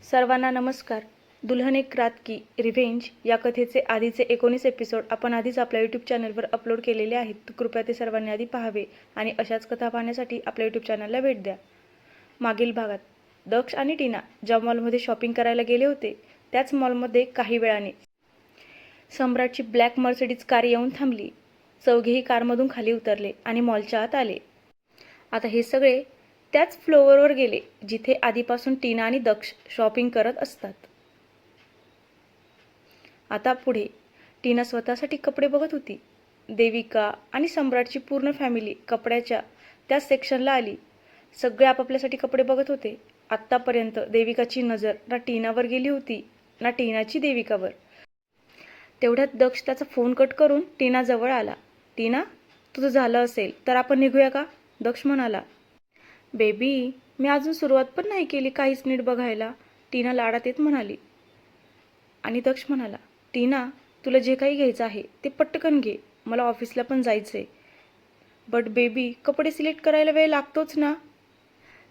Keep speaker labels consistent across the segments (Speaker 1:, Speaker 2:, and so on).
Speaker 1: सर्वांना नमस्कार. दुल्हन एक रात की रिव्हेंज या कथेचे आधीचे 19 एपिसोड आपण आधीच आपल्या यूट्यूब चॅनलवर अपलोड केलेले आहेत. तर कृपया ते सर्वांनी आधी पाहावे आणि अशाच कथा पाहण्यासाठी आपल्या यूट्यूब चॅनलला भेट द्या. मागील भागात दक्ष आणि टीना ज्या मॉलमध्ये शॉपिंग करायला गेले होते त्याच मॉलमध्ये काही वेळाने सम्राटची ब्लॅक मर्सिडीज कार येऊन थांबली. चौघेही कारमधून खाली उतरले आणि मॉलच्या आत आले. आता हे सगळे त्याच फ्लोअरवर गेले जिथे आधीपासून टीना आणि दक्ष शॉपिंग करत असतात. आता पुढे टीना स्वतःसाठी कपडे बघत होती. देविका आणि सम्राटची पूर्ण फॅमिली कपड्याच्या त्याच सेक्शनला आली. सगळे आपापल्यासाठी कपडे बघत होते. आत्तापर्यंत देविकाची नजर ना टीनावर गेली होती ना टीनाची देविकावर. तेवढ्यात दक्ष त्याचा फोन कट करून टीनाजवळ आला. टीना, तुझं झालं असेल तर आपण निघूया का? दक्ष म्हणाला. बेबी, मी अजून सुरुवात पण नाही केली काहीच नीट बघायला, टीना लाडात येत म्हणाली. आणि दक्ष म्हणाला, टीना, तुला जे काही घ्यायचं आहे ते पटकन घे, मला ऑफिसला पण जायचंय. बट बेबी, कपडे सिलेक्ट करायला वेळ लागतोच ना.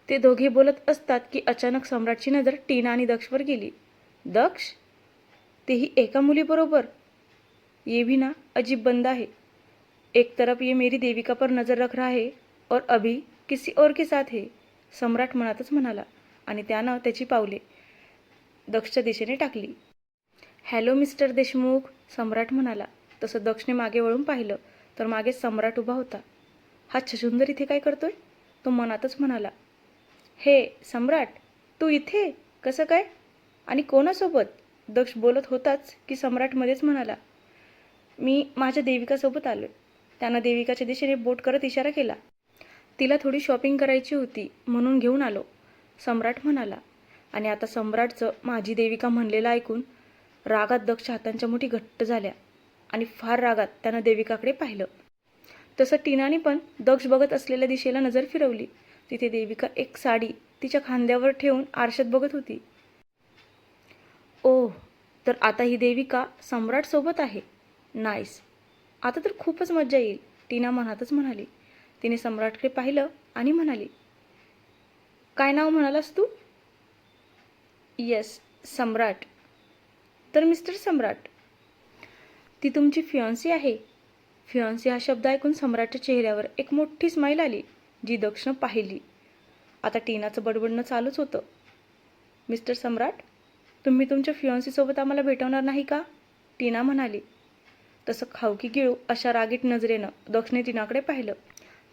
Speaker 1: ते दोघे बोलत असतात की अचानक सम्राटची नजर टीना आणि दक्षवर गेली. दक्ष, तेही एका मुलीबरोबर? ये भी ना अजीब बंदा है. एक तरफ ये मेरी देविका पर नजर रख रहा है और अभी किसी और के साथ है. सम्राट मनातच म्हणाला आणि त्यानं त्याची पावले दक्षच्या दिशेने टाकली. हॅलो मिस्टर देशमुख, सम्राट म्हणाला. तसं दक्षने मागे वळून पाहिलं तर मागे सम्राट उभा होता. हा छशुंदर इथे काय करतोय? तो मनातच म्हणाला. हे सम्राट, तू इथे कसं काय आणि कोणासोबत? दक्ष बोलत होताच की सम्राट मध्येच म्हणाला, मी माझ्या देविकासोबत आलोय. त्यानं देविकाच्या दिशेने बोट करत इशारा केला. तिला थोडी शॉपिंग करायची होती म्हणून घेऊन आलो, सम्राट म्हणाला. आणि आता सम्राटचं माझी देविका म्हणलेलं ऐकून रागात दक्षच्या हातांच्या मुठी घट्ट झाल्या आणि फार रागात त्यानं देविकाकडे पाहिलं. तसं टीनाने पण दक्ष बघत असलेल्या दिशेला नजर फिरवली. तिथे देविका एक साडी तिच्या खांद्यावर ठेवून आरशात बघत होती. ओह, तर आता ही देविका सम्राट सोबत आहे. नाईस, आता तर खूपच मज्जा येईल, टीना मनातच म्हणाली. तिने सम्राटकडे पाहिलं आणि म्हणाली, काय नाव म्हणालास तू? येस, सम्राट. तर मिस्टर सम्राट, ती तुमची फियॉन्सी आहे? फियॉन्सी हा शब्द ऐकून सम्राटच्या चेहऱ्यावर एक मोठी स्माईल आली जी दक्षनं पाहिली. आता टीनाचं बडबडणं चालूच होतं. मिस्टर सम्राट, तुम्ही तुमच्या फियॉन्सीसोबत आम्हाला भेटवणार नाही का? टीना म्हणाली. तसं खाऊकी गिळू अशा रागीट नजरेनं दक्षने टीनाकडे पाहिलं.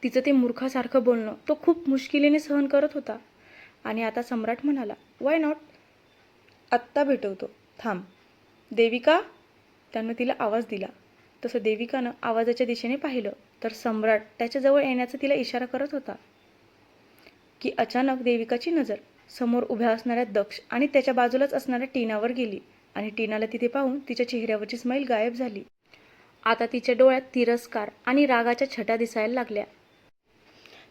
Speaker 1: तिचं ते मूर्खासारखं बोलणं तो खूप मुश्किलीने सहन करत होता. आणि आता सम्राट म्हणाला, वाय नॉट, आत्ता भेटवतो, थांब. देविका, त्यानं तिला आवाज दिला. तसं देविकानं आवाजाच्या दिशेने पाहिलं तर सम्राट त्याच्याजवळ येण्याचा तिला इशारा करत होता की अचानक देविकाची नजर समोर उभ्या असणाऱ्या दक्ष आणि त्याच्या बाजूलाच असणाऱ्या टीनावर गेली आणि टीनाला तिथे पाहून तिच्या चेहऱ्यावरची स्माईल गायब झाली. आता तिच्या डोळ्यात तिरस्कार आणि रागाच्या छटा दिसायला लागल्या.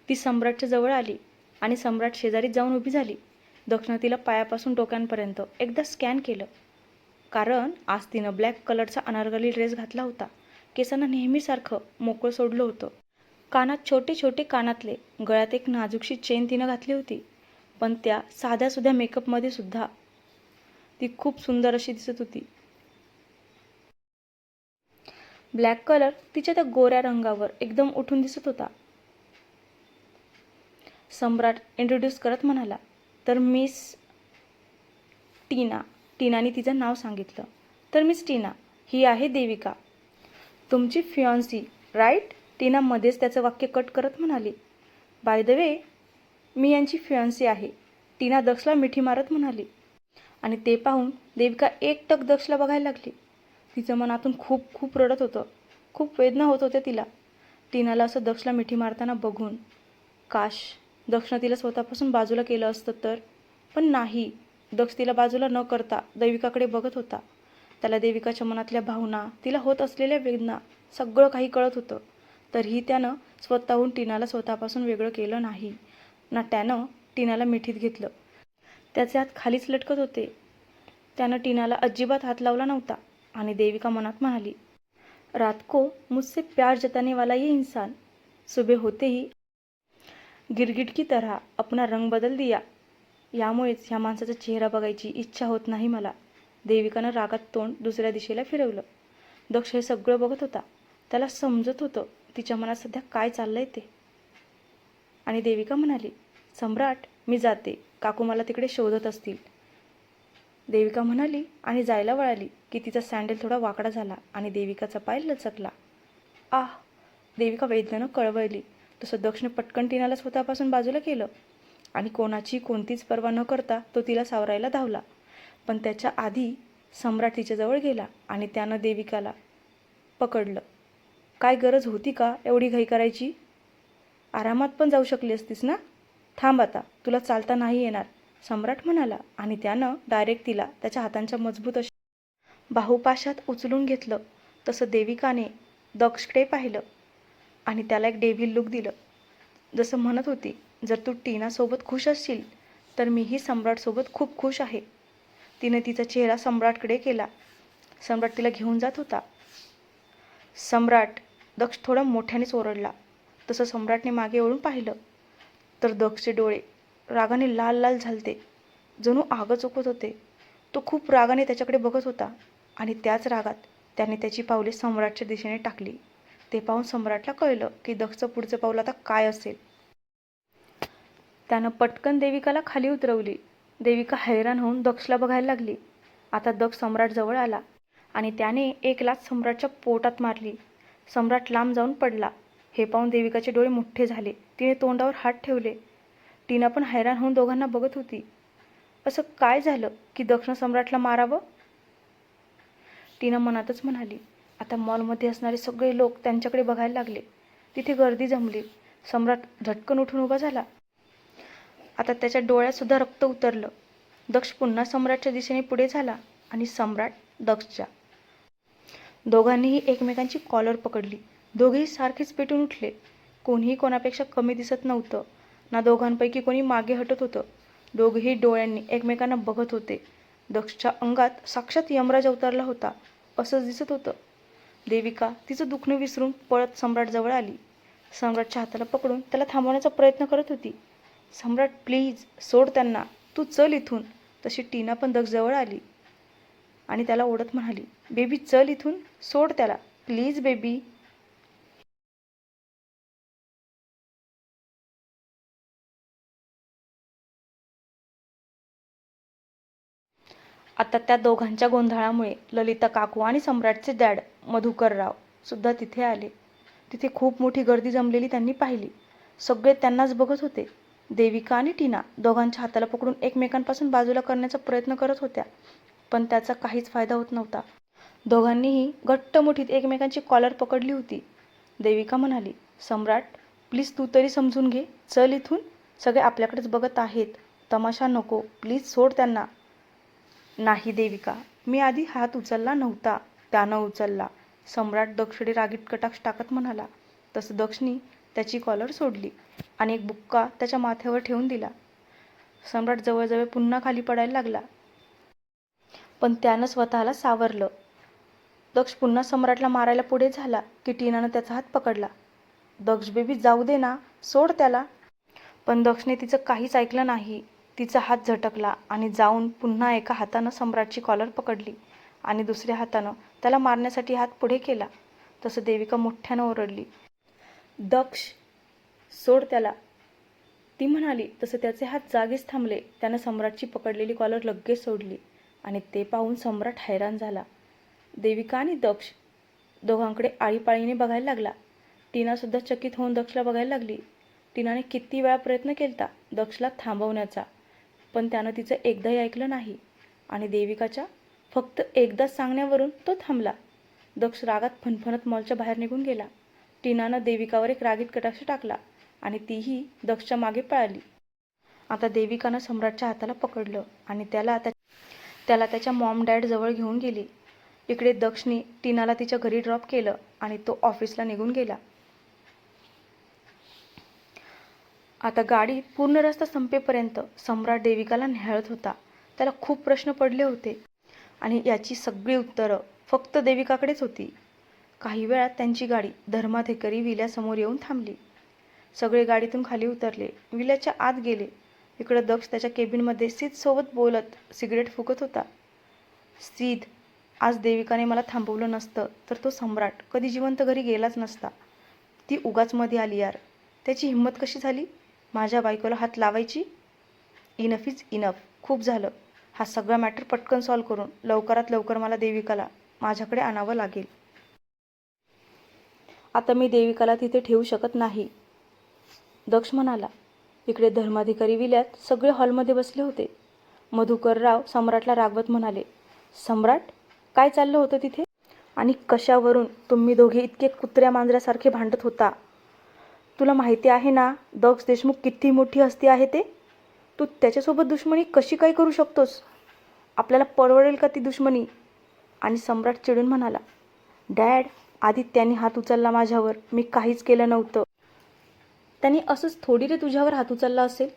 Speaker 1: ती सम्राटच्या जवळ आली आणि सम्राट शेजारी जाऊन उभी झाली. दक्षनं तिला पायापासून डोक्यांपर्यंत एकदा स्कॅन केलं, कारण आज तिनं ब्लॅक कलरचा अनारकली ड्रेस घातला होता. केसांना नेहमीसारखं मोकळं सोडलं होतं. कानात छोटे छोटे कानातले, गळ्यात एक नाजूकशी चेन तिनं घातली होती. पण त्या साध्यासुध्या मेकअपमध्ये सुद्धा ती खूप सुंदर अशी दिसत होती. ब्लॅक कलर तिच्या त्या गोऱ्या रंगावर एकदम उठून दिसत होता. सम्राट इंट्रोड्यूस करत म्हणाला, तर मिस टीना. टीनाने तिचं नाव सांगितलं. तर मिस टीना, ही आहे देविका, तुमची फियॉन्सी, राईट? टीना मध्येच त्याचं वाक्य कट करत म्हणाली. बाय द वे, मी यांची फियॉन्सी आहे, टीना दक्षला मिठी मारत म्हणाली. आणि ते पाहून देविका एकटक दक्षला बघायला लागली. तिचं मन आतून खूप खूप रडत होतं. खूप वेदना होत होत्या तिला. टीनाला असं दक्षला मिठी मारताना बघून. काश दक्षनं तिला स्वतःपासून बाजूला केलं असतं तर. पण नाही, दक्ष तिला बाजूला न करता देविकाकडे बघत होता. त्याला देविकाच्या मनातल्या भावना, तिला होत असलेल्या वेदना सगळं काही कळत होतं. तरीही त्यानं स्वतःहून टीनाला स्वतःपासून वेगळं केलं नाही ना त्यानं टीनाला मिठीत घेतलं. त्याचे हात खालीच लटकत होते. त्यानं टीनाला अजिबात हात लावला नव्हता. आणि देविका मनात म्हणाली, रात को मुझसे प्यार जताने वाला ये इंसान सुबह होते ही गिरगिट की तरह अपना रंग बदल दिया. यामुळेच ह्या माणसाचा चेहरा बघायची इच्छा होत नाही मला. देविकानं रागात तोंड दुसऱ्या दिशेला फिरवलं. दक्ष हे सगळं बघत होता. त्याला समजत होतं तिच्या मनात सध्या काय चाललंय ते. आणि देविका म्हणाली, सम्राट मी जाते, काकू मला तिकडे शोधत असतील. देविका म्हणाली आणि जायला वळाली की तिचा सँडल थोडा वाकडा झाला आणि देविकाचा पाय लचकला. आह! देविका वेदनेनं कळवळली. तसं दक्षने पटकन टीनाला स्वतःपासून बाजूला केलं आणि कोणतीच पर्वा न करता तो तिला सावरायला धावला. पण त्याच्या आधी सम्राट तिच्याजवळ गेला आणि त्यानं देविकाला पकडलं. काय गरज होती का एवढी घाई करायची? आरामात पण जाऊ शकली असतीस ना. थांब आता, तुला चालता नाही येणार, सम्राट म्हणाला आणि त्यानं डायरेक्ट तिला त्याच्या हातांच्या मजबूत अशा बाहुपाशात उचलून घेतलं. तसं देविकाने दक्षकडे पाहिलं आणि त्याला एक डेव्हिल लुक दिलं. जसं म्हणत होती, जर तू टीनासोबत खुश असशील तर मीही सम्राटसोबत खूप खुश आहे. तिने तिचा चेहरा सम्राटकडे केला. सम्राट तिला घेऊन जात होता. सम्राट! दक्ष थोडा मोठ्यानेच ओरडला. तसं सम्राटने मागे वळून पाहिलं तर दक्षचे डोळे रागाने लाल लाल झालते, जणू आगच ओकत होते. तो खूप रागाने त्याच्याकडे बघत होता आणि त्याच रागात त्याने त्याची पावले सम्राटच्या दिशेने टाकली. ते पाहून सम्राटला कळलं की दक्षचं पुढचं पाऊल आता काय असेल. त्यानं पटकन देविकाला खाली उतरवली. देविका हैराण होऊन दक्षला बघायला लागली. आता दक्ष सम्राट जवळ आला आणि त्याने एक लाथ सम्राटच्या पोटात मारली. सम्राट लांब जाऊन पडला. हे पाहून देविकाचे डोळे मोठे झाले. तिने तोंडावर हात ठेवले. टीना पण हैराण होऊन दोघांना बघत होती. असं काय झालं की दक्षनं सम्राटला मारावं? टीना मनातच म्हणाली. आता मॉलमध्ये असणारे सगळे लोक त्यांच्याकडे बघायला लागले. तिथे गर्दी जमली. सम्राट झटकन उठून उभा झाला. आता त्याच्या डोळ्यात सुद्धा रक्त उतरलं. दक्ष पुन्हा सम्राटच्या दिशेने पुढे झाला आणि सम्राट दक्षच्या. दोघांनीही एकमेकांची कॉलर पकडली. दोघेही सारखेच पेटून उठले. कोणीही कोणापेक्षा कमी दिसत नव्हतं ना. दोघांपैकी कोणी मागे हटत होतं. दोघेही डोळ्यांनी एकमेकांना बघत होते. दक्षच्या अंगात साक्षात यमराज अवतरला होता असंच दिसत होतं. देविका तिचं दुखणं विसरून पळत सम्राटजवळ आली. सम्राटच्या हाताला पकडून त्याला थांबवण्याचा प्रयत्न करत होती. सम्राट प्लीज सोड त्यांना, तू चल इथून. तशी टीना पण दक्षजवळ आली आणि त्याला ओढत म्हणाली, बेबी चल इथून, सोड त्याला प्लीज बेबी. आता त्या दोघांच्या गोंधळामुळे ललिता काकू आणि सम्राटचे डॅड मधुकरराव सुद्धा तिथे आले. तिथे खूप मोठी गर्दी जमलेली त्यांनी पाहिली. सगळे त्यांनाच बघत होते. देविका आणि टीना दोघांच्या हाताला पकडून एकमेकांपासून बाजूला करण्याचा प्रयत्न करत होत्या, पण त्याचा काहीच फायदा होत नव्हता. दोघांनीही घट्ट मुठीत एकमेकांची कॉलर पकडली होती. देविका म्हणाली, सम्राट प्लीज तू तरी समजून घे, चल इथून, सगळे आपल्याकडेच बघत आहेत, तमाशा नको, प्लीज सोड त्यांना. नाही देविका, मी आधी हात उचलला नव्हता, त्यानं उचलला, सम्राट दक्षकडे रागीट कटाक्ष टाकत म्हणाला. तसं दक्षनी त्याची कॉलर सोडली आणि एक बुक्का त्याच्या माथ्यावर ठेवून दिला. सम्राट जवळजवळ पुन्हा खाली पडायला लागला, पण त्यानं स्वतःला सावरलं. दक्ष पुन्हा सम्राटला मारायला पुढे झाला की टीनानं त्याचा हात पकडला. दक्ष बेबी जाऊ दे ना, सोड त्याला. पण दक्षने तिचं काहीच ऐकलं नाही. तिचा हात झटकला आणि जाऊन पुन्हा एका हातानं सम्राटची कॉलर पकडली आणि दुसऱ्या हातानं त्याला मारण्यासाठी हात पुढे केला. तसं देविका मोठ्यानं ओरडली, दक्ष सोड त्याला, ती म्हणाली. तसं त्याचे हात जागीच थांबले. त्यानं सम्राटची पकडलेली कॉलर लगेच सोडली आणि ते पाहून सम्राट हैराण झाला. देविका आणि दक्ष दोघांकडे आळीपाळीने बघायला लागला. टीनासुद्धा चकित होऊन दक्षला बघायला लागली. टीनाने किती वेळा प्रयत्न केलता दक्षला थांबवण्याचा, पण त्यानं तिचं एकदाही ऐकलं नाही आणि देविकाच्या फक्त एकदाच सांगण्यावरून तो थांबला. दक्ष रागात फणफणत मॉलच्या बाहेर निघून गेला. टीनानं देविकावर एक रागीट कटाक्ष टाकला आणि तीही दक्षच्या मागे पळाली. आता देविकानं सम्राटच्या हाताला पकडलं आणि त्याला त्याच्या मॉम डॅड जवळ घेऊन गेली. इकडे दक्षनी टीनाला तिच्या घरी ड्रॉप केलं आणि तो ऑफिसला निघून गेला. आता गाडी पूर्ण रस्ता संपेपर्यंत सम्राट देविकाला न्याहाळत होता. त्याला खूप प्रश्न पडले होते आणि याची सगळी उत्तरं फक्त देविकाकडेच होती. काही वेळात त्यांची गाडी धर्माधिकारी विल्यासमोर येऊन थांबली. सगळे गाडीतून खाली उतरले. विल्याच्या आत गेले. इकडं दक्ष त्याच्या केबिनमध्ये सीदसोबत बोलत सिगरेट फुकत होता. सीद, आज देविकाने मला थांबवलं नसतं तर तो सम्राट कधी जिवंत घरी गेलाच नसता. ती उगाच मध्ये आली यार. त्याची हिंमत कशी झाली माझ्या बायकोला हात लावायची? Enough is enough. खूप झालं. हा सगळा मॅटर पटकन सॉल्व करून लवकरात लवकर मला देविकाला माझ्याकडे आणावं लागेल. आता मी देविकाला तिथे ठेवू शकत नाही, दक्ष म्हणाला. इकडे धर्माधिकारी विल्यात सगळे हॉलमध्ये बसले होते. मधुकरराव सम्राटला रागवत म्हणाले, सम्राट, काय चाललं होतं तिथे? आणि कशावरून तुम्ही दोघे इतके कुत्र्या मांजऱ्यासारखे भांडत होता? तुला माहिती आहे ना दक्ष देशमुख किती मोठी हस्ती आहे ते? तू त्याच्यासोबत दुश्मनी कशी काय करू शकतोस? आपल्याला परवडेल का ती दुश्मनी? आणि सम्राट चिडून म्हणाला, डॅड, आधी त्यांनी हात उचलला माझ्यावर. मी काहीच केलं नव्हतं. त्यांनी असंच थोडी रे तुझ्यावर हात उचलला असेल?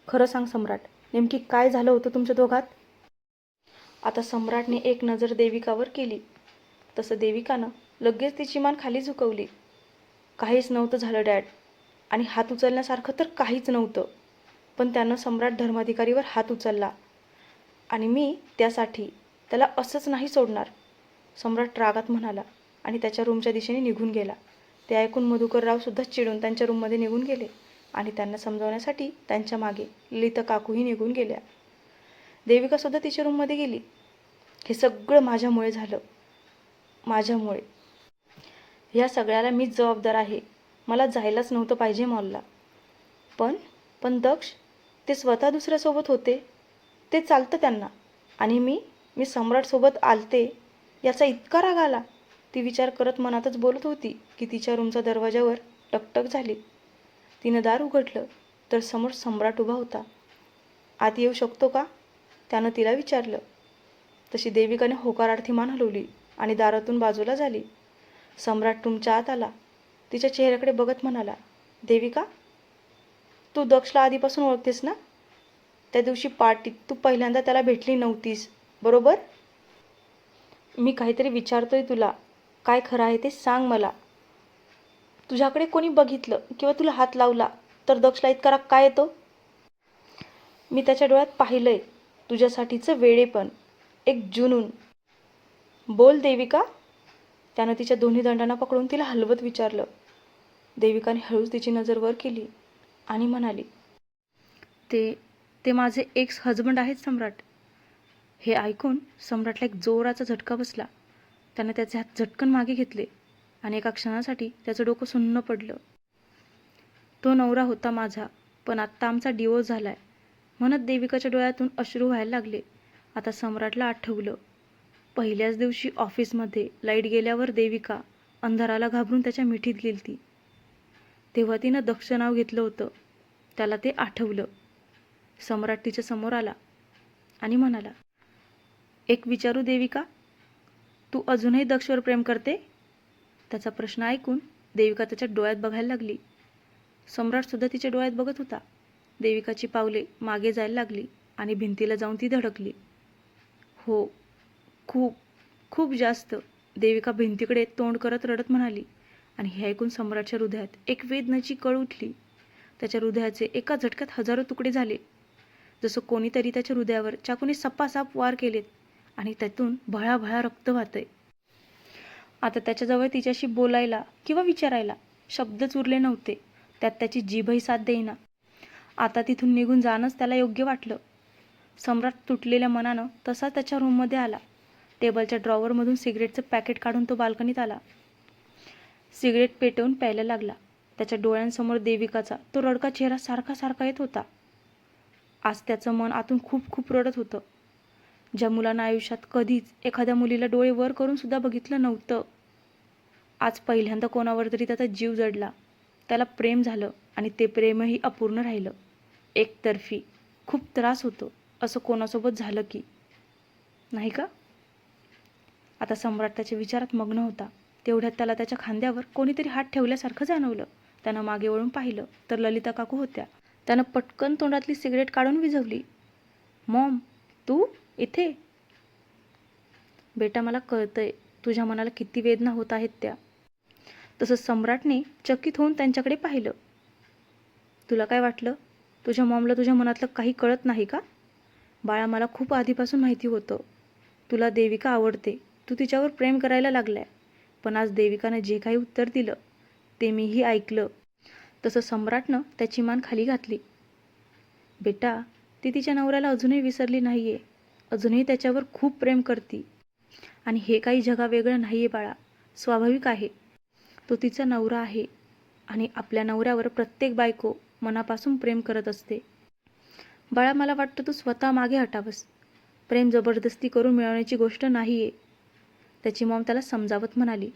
Speaker 1: खरं सांग सम्राट, नेमकी काय झालं होतं तुमच्या दोघात? आता सम्राटने एक नजर देविकावर केली. तसं देविकानं लगेच तिची मान खाली झुकवली. काहीच नव्हतं झालं डॅड. आणि हात उचलण्यासारखं तर काहीच नव्हतं. पण त्यानं सम्राट धर्माधिकारीवर हात उचलला आणि मी त्यासाठी त्याला असंच नाही सोडणार, सम्राट रागात म्हणाला आणि त्याच्या रूमच्या दिशेने निघून गेला. ते ऐकून मधुकररावसुद्धा चिडून त्यांच्या रूममध्ये निघून गेले आणि त्यांना समजावण्यासाठी त्यांच्या मागे ललिता काकूही निघून गेल्या. देविकासुद्धा तिच्या रूममध्ये गेली. हे सगळं माझ्यामुळे झालं, माझ्यामुळे. ह्या सगळ्याला मीच जबाबदार आहे. मला जायलाच नव्हतं पाहिजे मॉलला. पण दक्ष, ते स्वतः दुसऱ्यासोबत होते, ते चालतं त्यांना. आणि मी सम्राटसोबत आलते याचा इतका राग आला. ती विचार करत मनातच बोलत होती की तिच्या रूमच्या दरवाजावर टकटक झाली. तिनं दार उघडलं तर समोर सम्राट उभा होता. आत येऊ शकतो का? त्यानं तिला विचारलं. तशी देविकाने होकारार्थी मान हलवली आणि दारातून बाजूला झाली. सम्राट रूमच्या आत आला. तिच्या चेहऱ्याकडे बघत म्हणाला, देविका, तू दक्षला आधीपासून ओळखतेस ना? त्या दिवशी पार्टीत तू पहिल्यांदा त्याला भेटली नव्हतीस, बरोबर? मी काहीतरी विचारतोय तुला. काय खरं आहे ते सांग मला. तुझ्याकडे कोणी बघितलं किंवा तुला हात लावला तर दक्षला इतका राग काय येतो? मी त्याच्या डोळ्यात पाहिलंय तुझ्यासाठीचं वेडेपण, एक जुनून. बोल देविका. त्यानं तिच्या दोन्ही दंडांना पकडून तिला हलवत विचारलं. देविकाने हळूच तिची नजर वर केली आणि म्हणाली, ते माझे एक्स हजबंड आहेत सम्राट. हे ऐकून सम्राटला एक जोराचा झटका बसला. त्यानं त्याचे हात झटकन मागे घेतले आणि एका क्षणासाठी त्याचं डोकं सुन्न पडलं. तो नवरा होता माझा, पण आत्ता आमचा डिवोर्स झालाय, म्हणत देविकाच्या डोळ्यातून अश्रू व्हायला लागले. आता सम्राटला आठवलं, पहिल्याच दिवशी ऑफिसमध्ये लाईट गेल्यावर देविका अंधाराला घाबरून त्याच्या मिठीत गेलती. तेव्हा तिनं दक्ष नाव घेतलं होतं. त्याला ते आठवलं. सम्राट तिच्या समोर आला आणि म्हणाला, एक विचारू देविका, तू अजूनही दक्षवर प्रेम करते? त्याचा प्रश्न ऐकून देविका त्याच्या डोळ्यात बघायला लागली. सम्राटसुद्धा तिच्या डोळ्यात बघत होता. देविकाची पावले मागे जायला लागली आणि भिंतीला जाऊन ती धडकली. हो, खूप खूप जास्त, देविका भिंतीकडे तोंड करत रडत म्हणाली. आणि हे ऐकून सम्राटच्या हृदयात एक वेदनेची कळ उठली. त्याच्या हृदयाचे एका झटक्यात हजारो तुकडे झाले, जसं कोणीतरी त्याच्या हृदयावर चाकूने सपासाप वार केलेत आणि त्यातून भळाभळा रक्त वाहतंय. आता त्याच्याजवळ तिच्याशी बोलायला किंवा विचारायला शब्दच उरले नव्हते. त्यात त्याची जीभही साथ देईना. आता तिथून निघून जाणंच त्याला योग्य वाटलं. सम्राट तुटलेल्या मनानं तसा त्याच्या रूममध्ये आला. टेबलच्या ड्रॉवरमधून सिगरेटचं पॅकेट काढून तो बाल्कनीत आला. सिगरेट पेटवून प्यायला लागला. त्याच्या डोळ्यांसमोर देविकाचा तो रडका चेहरा सारखा सारखा येत होता. आज त्याचं मन आतून खूप खूप रडत होतं. ज्या मुलानं आयुष्यात कधीच एखाद्या मुलीला डोळे वर करून सुद्धा बघितलं नव्हतं, आज पहिल्यांदा कोणावर तरी त्याचा जीव जडला. त्याला प्रेम झालं आणि ते प्रेमही अपूर्ण राहिलं. एकतर्फी. खूप त्रास होतो असं कोणासोबत झालं की, नाही का? आता सम्राट त्याच्या विचारात मग्न होता. तेवढ्यात त्याला त्याच्या खांद्यावर कोणीतरी हात ठेवल्यासारखं जाणवलं. त्यानं मागे वळून पाहिलं तर ललिता काकू होत्या. त्यानं पटकन तोंडातली सिगरेट काढून विझवली. मॉम, तू इथे? बेटा, मला कळतंय तुझ्या मनाला किती वेदना होत आहेत त्या. तसं सम्राटने चकित होऊन त्यांच्याकडे पाहिलं. तुला काय वाटलं? तुझ्या मॉमला तुझ्या मनातलं काही कळत नाही का? बाळा, मला खूप आधीपासून माहिती होतं तुला देविका आवडते, तू तिच्यावर प्रेम करायला लागलाय. पण आज देविकानं जे काही उत्तर दिलं ते मीही ऐकलं. तसं सम्राटनं त्याची मान खाली घातली. बेटा, ती तिच्या नवऱ्याला अजूनही विसरली नाहीये. अजूनही त्याच्यावर खूप प्रेम करती. आणि हे काही जगावेगळं नाहीये बाळा, स्वाभाविक आहे. तो तिचा नवरा आहे आणि आपल्या नवऱ्यावर प्रत्येक बायको मनापासून प्रेम करत असते. बाळा, मला वाटतं तू स्वतः मागे हटावंस. प्रेम जबरदस्ती करून मिळवण्याची गोष्ट नाहीये. त्याची मॉम त्याला समजावत म्हणाली.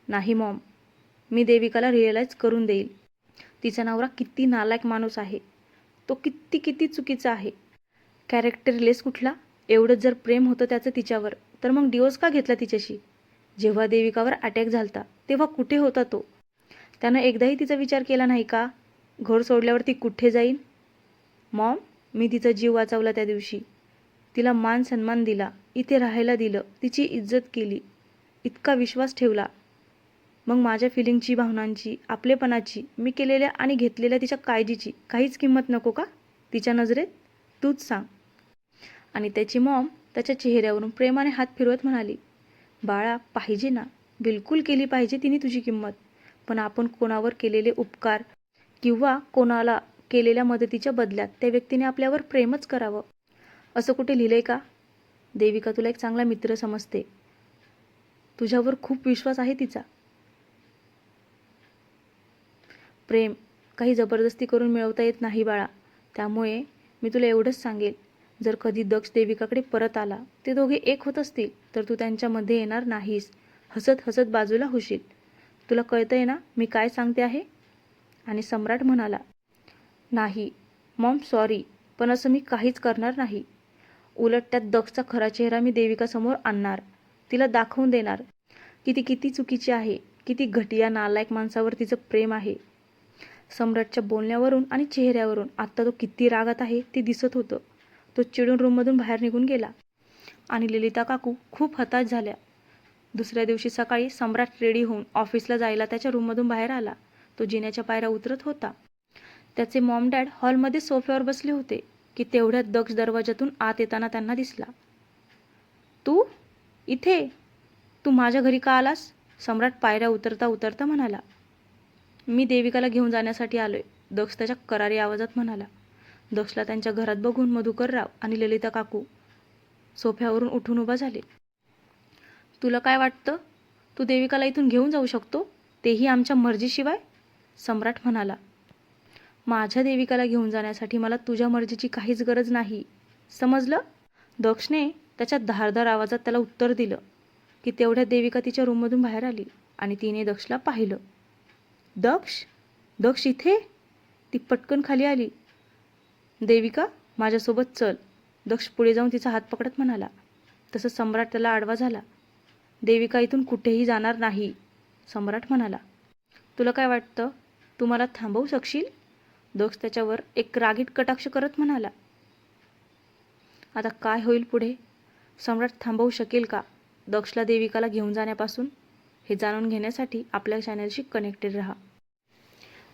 Speaker 1: नाही मॉम, मी देविकाला रिअलाईज करून देईल. तिचा नवरा किती नालायक माणूस आहे. तो किती चुकीचा आहे. कॅरेक्टरलेस कुठला. एवढंच जर प्रेम होतं त्याचं तिच्यावर तर मग डिवोर्स का घेतला तिच्याशी? जेव्हा देविकावर अटॅक झालता तेव्हा कुठे होता तो? त्यानं एकदाही तिचा विचार केला नाही का? घर सोडल्यावर ती कुठे जाईन? मॉम, मी तिचा जीव वाचवला त्या दिवशी. तिला मान सन्मान दिला, इथे राहायला दिलं, तिची इज्जत केली, इतका विश्वास ठेवला. मग माझ्या फिलिंगची, भावनांची, आपलेपणाची, मी केलेल्या आणि घेतलेल्या तिच्या काळजीची काहीच किंमत नको का तिच्या नजरेत? तूच सांग. आणि त्याची मॉम त्याच्या चेहऱ्यावरून प्रेमाने हात फिरवत म्हणाली. बाळा, पाहिजे ना, बिलकुल केली पाहिजे तिने तुझी किंमत. पण आपण कोणावर केलेले उपकार किंवा कोणाला केलेल्या मदतीच्या बदल्यात त्या व्यक्तीने आपल्यावर प्रेमच करावं असं कुठे लिहिलंय का? देविका तुला एक चांगला मित्र समजते. तुझ्यावर खूप विश्वास आहे तिचा. प्रेम काही जबरदस्ती करून मिळवता येत नाही बाळा. त्यामुळे मी तुला एवढंच सांगेल, जर कधी दक्ष देविकाकडे परत आला, ते दोघे एक होत असतील तर तू त्यांच्यामध्ये येणार नाहीस. हसत हसत बाजूला होशील. तुला कळतंय ना मी काय सांगते आहे? आणि सम्राट म्हणाला, नाही मॉम, सॉरी, पण असं मी काहीच करणार नाही. उलट त्यात दक्षचा खरा चेहरा मी देविकासमोर आणणार. तिला दाखवून देणार की ती किती चुकीची आहे, किती घटिया नालायक माणसावर तिचं प्रेम आहे. सम्राटच्या बोलण्यावरून आणि चेहऱ्यावरून आत्ता तो किती रागात आहे ते दिसत होतं. तो चिडून रूममधून बाहेर निघून गेला आणि ललिता काकू खूप हताश झाल्या. दुसऱ्या दिवशी सकाळी सम्राट रेडी होऊन ऑफिसला जायला त्याच्या रूममधून बाहेर आला. तो जिन्याच्या पायऱ्या उतरत होता. त्याचे मॉम डॅड हॉलमध्ये सोफ्यावर बसले होते की तेवढ्यात दक्ष दरवाजातून आत येताना त्यांना दिसला. तू इथे? तू माझ्या घरी का आलास? सम्राट पायऱ्या उतरता उतरता म्हणाला. मी देविकाला घेऊन जाण्यासाठी आलोय, दक्ष त्याच्या करारी आवाजात म्हणाला. दक्षला त्यांच्या घरात बघून मधुकरराव आणि ललिता काकू सोफ्यावरून उठून उभा झाले. तुला काय वाटतं, तू देविकाला इथून घेऊन जाऊ शकतो, तेही आमच्या मर्जीशिवाय? सम्राट म्हणाला. माझ्या देविकाला घेऊन जाण्यासाठी मला तुझ्या मर्जीची काहीच गरज नाही, समजलं? दक्षने त्याच्या धारदार आवाजात त्याला उत्तर दिलं की तेवढ्यात देविका तिच्या रूममधून बाहेर आली आणि तिने दक्षला पाहिलं. दक्ष? दक्ष इथे? ती पटकन खाली आली. देविका, माझ्यासोबत चल, दक्ष पुढे जाऊन तिचा हात पकडत म्हणाला. तसं सम्राट त्याला आडवा झाला. देविका इथून कुठेही जाणार नाही, सम्राट म्हणाला. तुला काय वाटतं, तू मला थांबवू शकशील? दक्ष त्याच्यावर एक रागीट कटाक्ष करत म्हणाला. आता काय होईल पुढे? सम्राट थांबवू शकेल का दक्षला देविकाला घेऊन जाण्यापासून? हे जाणून घेण्यासाठी आपल्या चॅनलशी कनेक्टेड राहा.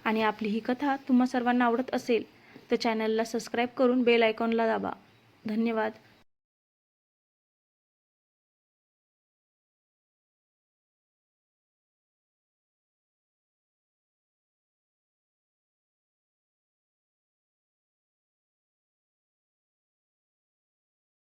Speaker 1: आणि आपली ही कथा तुम्हा सर्वांना आवडत असेल तर चॅनलला सबस्क्राईब करून बेल आयकॉनला दाबा. धन्यवाद.